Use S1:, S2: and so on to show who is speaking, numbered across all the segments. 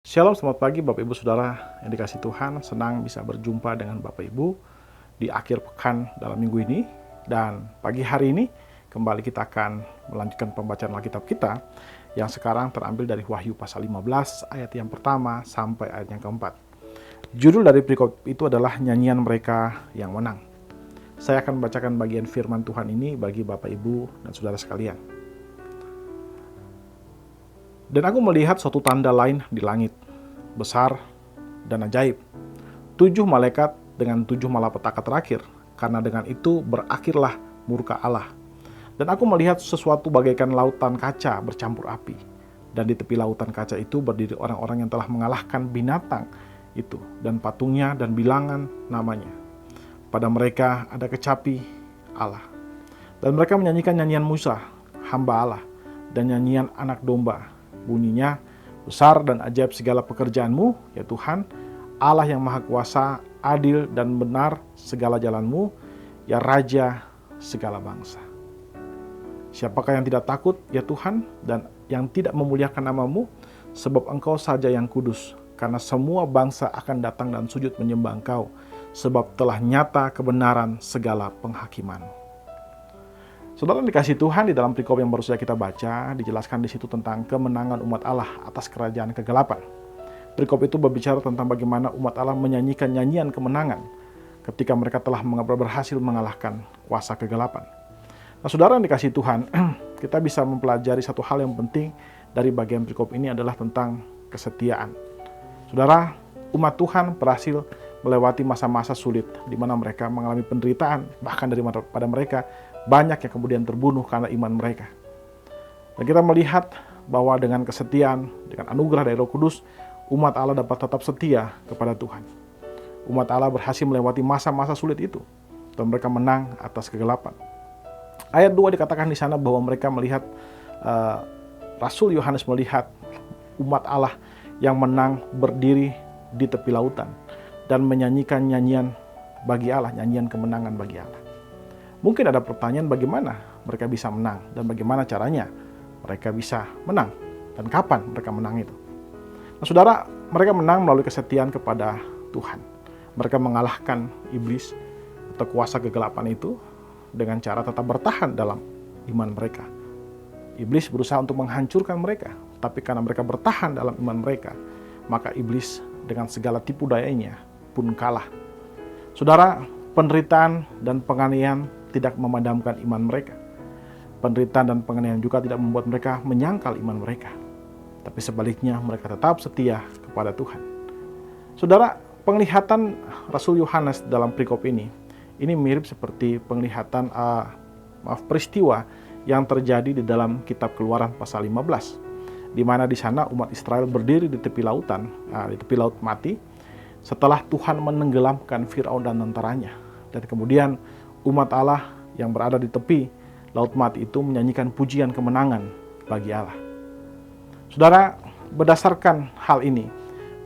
S1: Shalom, selamat pagi Bapak Ibu Saudara yang dikasihi Tuhan. Senang bisa berjumpa dengan Bapak Ibu di akhir pekan dalam minggu ini. Dan pagi hari ini kembali kita akan melanjutkan pembacaan Alkitab kita yang sekarang terambil dari Wahyu pasal 15 ayat yang pertama sampai ayat yang keempat. Judul dari perikop itu adalah nyanyian mereka yang menang. Saya akan membacakan bagian firman Tuhan ini bagi Bapak Ibu dan Saudara sekalian. Dan aku melihat suatu tanda lain di langit, besar dan ajaib. 7 malaikat dengan 7 malapetaka terakhir, karena dengan itu berakhirlah murka Allah. Dan aku melihat sesuatu bagaikan lautan kaca bercampur api. Dan di tepi lautan kaca itu berdiri orang-orang yang telah mengalahkan binatang itu, dan patungnya dan bilangan namanya. Pada mereka ada kecapi Allah. Dan mereka menyanyikan nyanyian Musa, hamba Allah, dan nyanyian anak domba. Bunyinya, besar dan ajaib segala pekerjaanmu, ya Tuhan, Allah yang maha kuasa, adil dan benar segala jalanmu, ya Raja segala bangsa. Siapakah yang tidak takut, ya Tuhan, dan yang tidak memuliakan namamu, sebab Engkau saja yang kudus, karena semua bangsa akan datang dan sujud menyembah Engkau, sebab telah nyata kebenaran segala penghakiman. Saudara dikasih Tuhan, di dalam perikop yang baru saja kita baca, dijelaskan di situ tentang kemenangan umat Allah atas kerajaan kegelapan. Perikop itu berbicara tentang bagaimana umat Allah menyanyikan nyanyian kemenangan ketika mereka telah berhasil mengalahkan kuasa kegelapan. Nah, saudara yang dikasih Tuhan, kita bisa mempelajari satu hal yang penting dari bagian perikop ini adalah tentang kesetiaan. Saudara, umat Tuhan berhasil melewati masa-masa sulit di mana mereka mengalami penderitaan, bahkan daripada mereka banyak yang kemudian terbunuh karena iman mereka. Dan kita melihat bahwa dengan kesetiaan, dengan anugerah dari Roh Kudus, umat Allah dapat tetap setia kepada Tuhan. Umat Allah berhasil melewati masa-masa sulit itu, dan mereka menang atas kegelapan. Ayat 2 dikatakan di sana bahwa mereka melihat, Rasul Yohanes melihat umat Allah yang menang berdiri di tepi lautan dan menyanyikan nyanyian bagi Allah, nyanyian kemenangan bagi Allah. Mungkin ada pertanyaan bagaimana mereka bisa menang dan bagaimana caranya mereka bisa menang dan kapan mereka menang itu. Nah, saudara, mereka menang melalui kesetiaan kepada Tuhan. Mereka mengalahkan iblis atau kuasa kegelapan itu dengan cara tetap bertahan dalam iman mereka. Iblis berusaha untuk menghancurkan mereka, tapi karena mereka bertahan dalam iman mereka, maka iblis dengan segala tipu dayanya pun kalah. Saudara, penderitaan dan penganiayaan tidak memadamkan iman mereka. Penderitaan dan penganiayaan juga tidak membuat mereka menyangkal iman mereka. Tapi sebaliknya mereka tetap setia kepada Tuhan. Saudara, penglihatan Rasul Yohanes dalam perikop ini mirip seperti penglihatan peristiwa yang terjadi di dalam kitab Keluaran pasal 15. Di mana di sana umat Israel berdiri di tepi lautan, di tepi laut mati, setelah Tuhan menenggelamkan Firaun dan tentaranya. Dan kemudian umat Allah yang berada di tepi laut mati itu menyanyikan pujian kemenangan bagi Allah. Saudara, berdasarkan hal ini,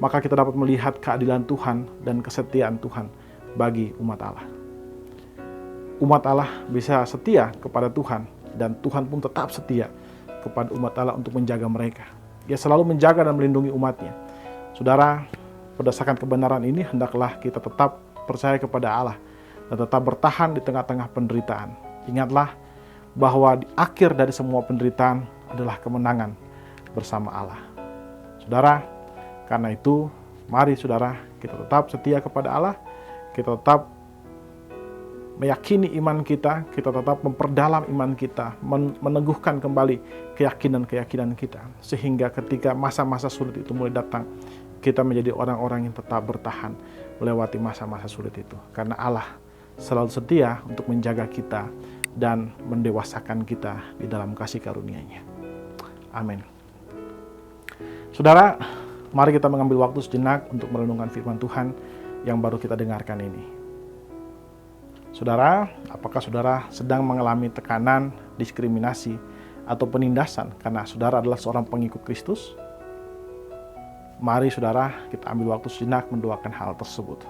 S1: maka kita dapat melihat keadilan Tuhan dan kesetiaan Tuhan bagi umat Allah. Umat Allah bisa setia kepada Tuhan, dan Tuhan pun tetap setia kepada umat Allah untuk menjaga mereka. Dia selalu menjaga dan melindungi umatnya. Saudara, berdasarkan kebenaran ini, hendaklah kita tetap percaya kepada Allah dan tetap bertahan di tengah-tengah penderitaan. Ingatlah bahwa di akhir dari semua penderitaan adalah kemenangan bersama Allah. Saudara, karena itu, mari saudara, kita tetap setia kepada Allah, kita tetap meyakini iman kita tetap memperdalam iman kita, meneguhkan kembali keyakinan-keyakinan kita, sehingga ketika masa-masa sulit itu mulai datang, kita menjadi orang-orang yang tetap bertahan melewati masa-masa sulit itu. Karena Allah selalu setia untuk menjaga kita dan mendewasakan kita di dalam kasih karunia-Nya. Amin. Saudara, mari kita mengambil waktu sejenak untuk merenungkan firman Tuhan yang baru kita dengarkan ini. Saudara, apakah saudara sedang mengalami tekanan, diskriminasi, atau penindasan karena saudara adalah seorang pengikut Kristus? Mari saudara, kita ambil waktu sejenak mendoakan hal tersebut.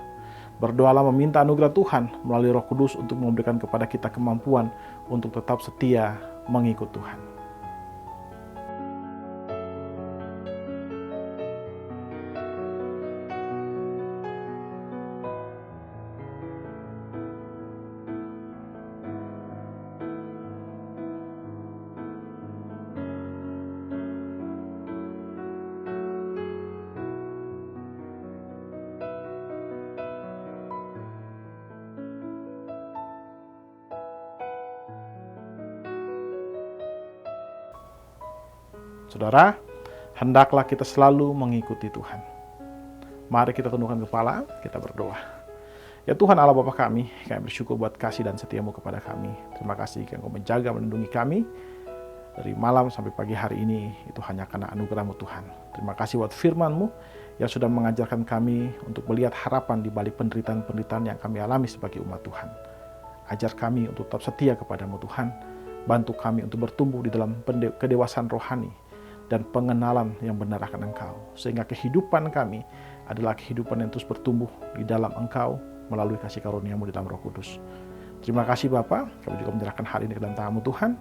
S1: Berdoalah meminta anugerah Tuhan melalui Roh Kudus untuk memberikan kepada kita kemampuan untuk tetap setia mengikut Tuhan. Saudara, hendaklah kita selalu mengikuti Tuhan. Mari kita tundukkan kepala, kita berdoa. Ya Tuhan Allah Bapa kami bersyukur buat kasih dan setiamu kepada kami. Terima kasih Engkau menjaga, melindungi kami. Dari malam sampai pagi hari ini, itu hanya karena anugerah-Mu Tuhan. Terima kasih buat firman-Mu yang sudah mengajarkan kami untuk melihat harapan di balik penderitaan-penderitaan yang kami alami sebagai umat Tuhan. Ajar kami untuk tetap setia kepada-Mu Tuhan. Bantu kami untuk bertumbuh di dalam kedewasaan rohani dan pengenalan yang benar akan Engkau. Sehingga kehidupan kami adalah kehidupan yang terus bertumbuh di dalam Engkau melalui kasih karunia-Mu di dalam Roh Kudus. Terima kasih Bapa, kami juga menyerahkan hari ini ke dalam tangan-Mu Tuhan.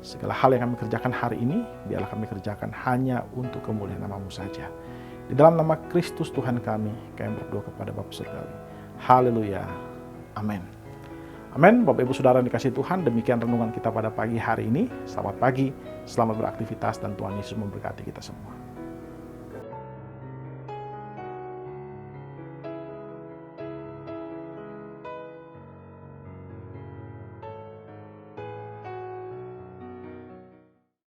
S1: Segala hal yang kami kerjakan hari ini, biarlah kami kerjakan hanya untuk kemuliaan nama-Mu saja. Di dalam nama Kristus Tuhan kami berdoa kepada Bapa Surgawi. Haleluya. Amin. Amin. Bapak Ibu Saudara yang dikasihi Tuhan, demikian renungan kita pada pagi hari ini. Selamat pagi, selamat beraktivitas, dan Tuhan Yesus memberkati kita semua.